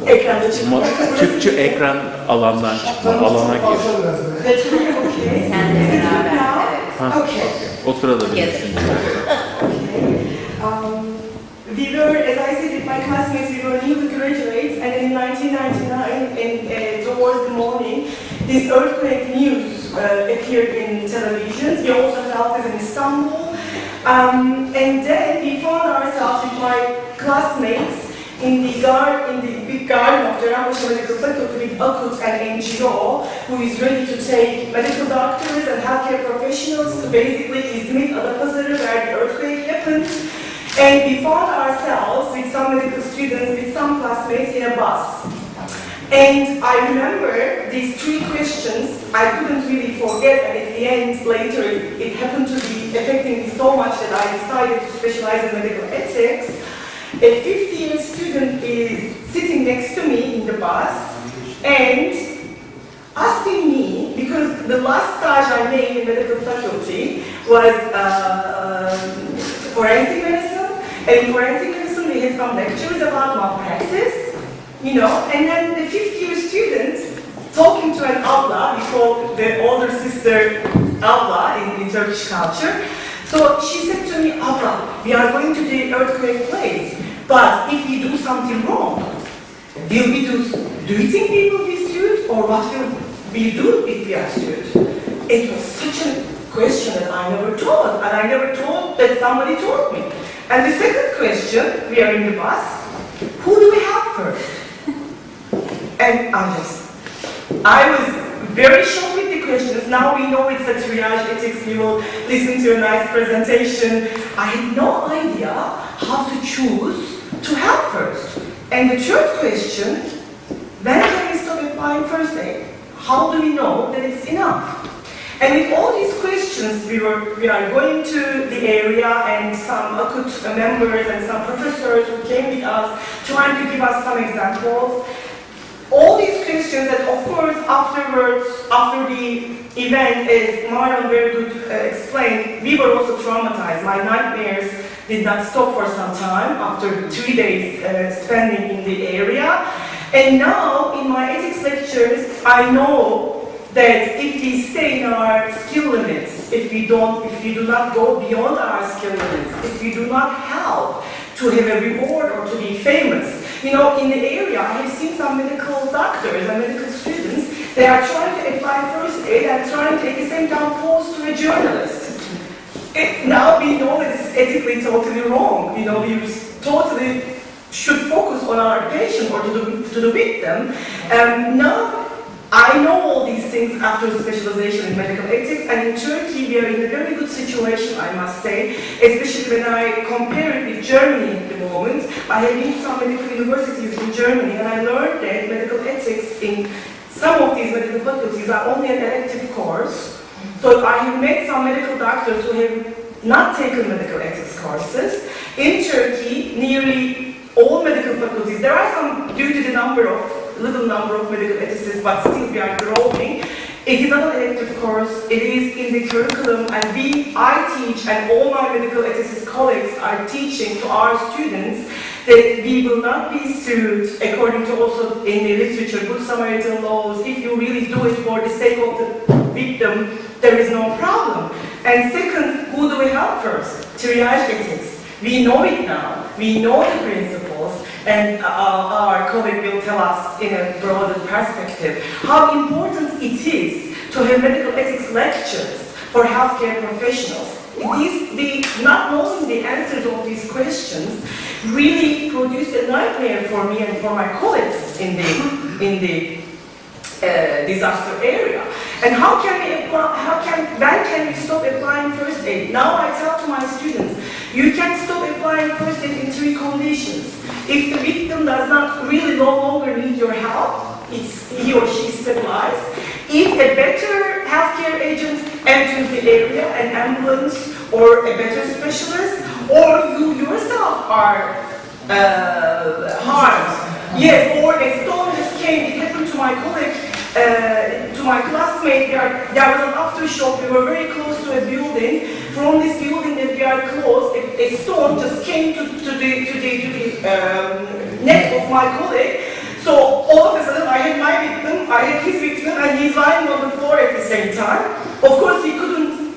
Ekranda çıkma. Çıkçı ekran alandan çıkma, alana gir. That's really okay. Senle Is it good beraber, now? evet. Okay. Oturabilirsin. We were, as I said, with my classmates, we were newly graduates, and in 1999, towards the morning, this earthquake news appeared in television. We also felt it in Istanbul. And then we found ourselves with my classmates in the big garden of the Cerrahpaşa Medical Faculty with AKUT and NGO, who is ready to take medical doctors and healthcare professionals to basically Izmit, Adapazarı, where the earthquake happened. And we found ourselves with some medical students, with some classmates in a bus. And I remember these three questions I couldn't really forget, and at the end, later, it happened to be affecting me so much that I decided to specialize in medical ethics. A 50-year student is sitting next to me in the bus and asking me, because the last stage I made in medical faculty was forensic medicine, and in forensic medicine we had some lectures about malpractice, you know, and then the 50-year student talking to an abla, we call the older sister abla in Turkish culture. So she said to me, abla, we are going to the earthquake place, but if we do something wrong, do you think we will be sued, or what will we do if we are sued? It was such a question that I never thought, and I never thought that somebody told me. And the second question, we are in the bus, who do we help first? And I was very shocked with the questions. Now we know it's a triage ethics, we will listen to a nice presentation. I had no idea how to choose to help first. And the third question, when can we stop applying first aid? How do we know that it's enough? And with all these questions, we are going to the area, and some AKUT members and some professors who came with us, trying to give us some examples. All these questions that, of course, afterwards, after the event, as Marlon very good explained, we were also traumatized. My nightmares did not stop for some time after 3 days spending in the area. And now, in my ethics lectures, I know that if we stay in our skill limits, if we do not go beyond our skill limits, if we do not help to have a reward or to be famous, you know, in the area, I have seen some medical doctors and medical students, they are trying to apply first aid and trying to at the same time pose to a journalist. Now we know that it's ethically totally wrong. You know, we totally should focus on our patient or to the victim. Now, I know all these things after specialization in medical ethics, and in Turkey we are in a very good situation, I must say, especially when I compare it with Germany at the moment. I have been to some medical universities in Germany, and I learned that medical ethics in some of these medical faculties are only an elective course. So I have met some medical doctors who have not taken medical ethics courses. In Turkey, nearly all medical faculties, there are some, due to the little number of medical ethicists, but still we are growing. It is not an elective course, it is in the curriculum, and I teach, and all my medical ethicist colleagues are teaching to our students that we will not be sued, according to also in the literature, good Samaritan laws. If you really do it for the sake of the victim, there is no problem. And second, who do we help first? Triage ethics. We know it now, we know the principles, and our colleague will tell us in a broader perspective how important it is to have medical ethics lectures for healthcare professionals. Not knowing the answers of these questions really produced a nightmare for me and for my colleagues in the disaster area. And when can we stop applying first aid? Now I tell to my students, you can stop applying first aid in 3 conditions. If the victim does not really no longer need your help, he or she is stabilized. If a better healthcare agent enters the area, an ambulance or a better specialist, or you yourself are harmed. Yes, or a stone just came, it happened to my colleague, to my classmate, there was an aftershock, we were very close to a building. From this building that we are close, a stone just came to the neck of my colleague, same time. Of course, he couldn't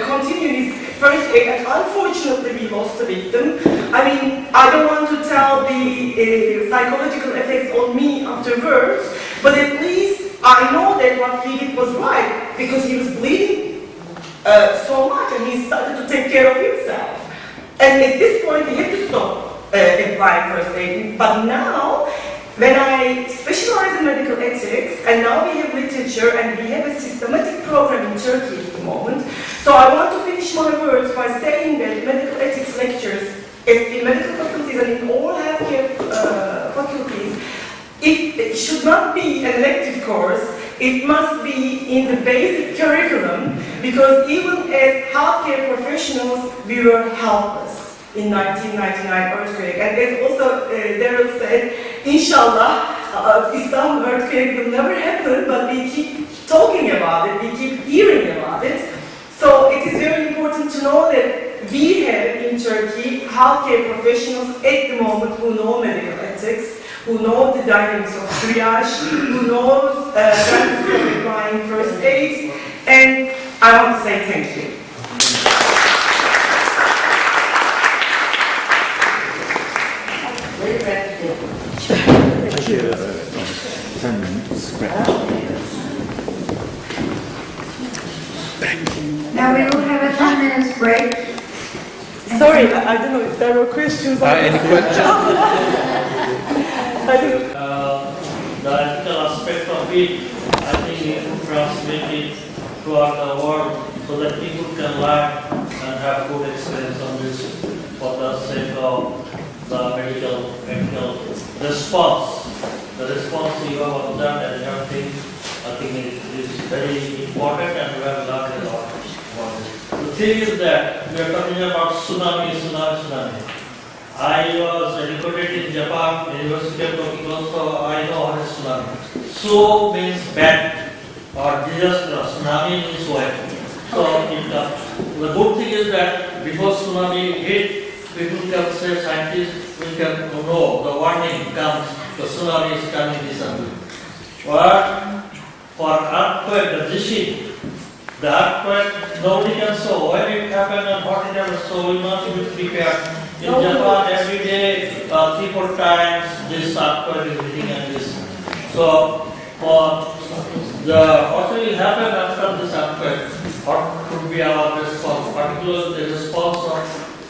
continue his first aid, and unfortunately, we lost the victim. I mean, I don't want to tell the psychological effects on me afterwards, but at least I know that what he did was right, because he was bleeding so much, and he started to take care of himself. And at this point, he had to stop applying first aid. But now, when I specialize in medical ethics, and now we have literature, and we have a systematic program in Turkey at the moment, so I want to finish my words by saying that medical ethics lectures in medical faculties and in all healthcare faculties, it should not be an elective course, it must be in the basic curriculum, because even as healthcare professionals, we were helpless in 1999 earthquake. And as also Daryl said, inshallah, Istanbul earthquake will never happen, but we keep talking about it, we keep hearing about it. So it is very important to know that we have in Turkey healthcare professionals at the moment who know medical ethics, who know the dynamics of triage, who knows when to applying first aid, and I want to say thank you. Thank you. 10 minutes. Now we will have a 10 minutes break. Sorry, I don't know if there were questions. Any questions? I don't know. The ethical aspect of it, I think we could translate it throughout the world so that people can learn and have good experience on this for the sake of the medical response. The response you have observed and you have think, I think it is very important and we have learned a lot about it. The thing is that we are talking about tsunami. I was educated in Japan, University of Tokyo, so I know what is tsunami. Su means bad or disaster, tsunami means wave. So the good thing is that before tsunami hit, people can say, scientists, we can know the warning comes, the tsunami is coming this and but for earthquake, the Jishin, the earthquake, nobody can show when it happened and what it happened, so we must be prepared. In Japan, every day, 3-4 times, this earthquake is hitting and this. So, for what will happen after this earthquake? What could be our response? Particularly the response of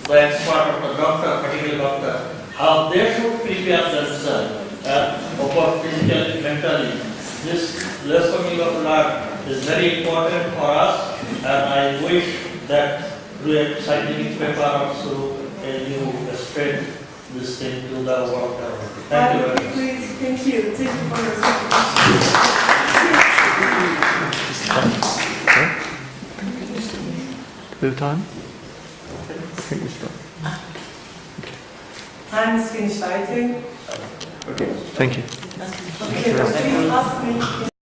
the expert of the doctor, particular doctor, how they should prepare themselves, both physically, mentally. This lesson you have learned is very important for us, and I wish that through a scientific paper also you spread this thing to the world. Thank you very much. Please, thank you. Thank you for your support. Bit of time? I think we start. Time is finished, I think. Thank you. Okay, please ask me.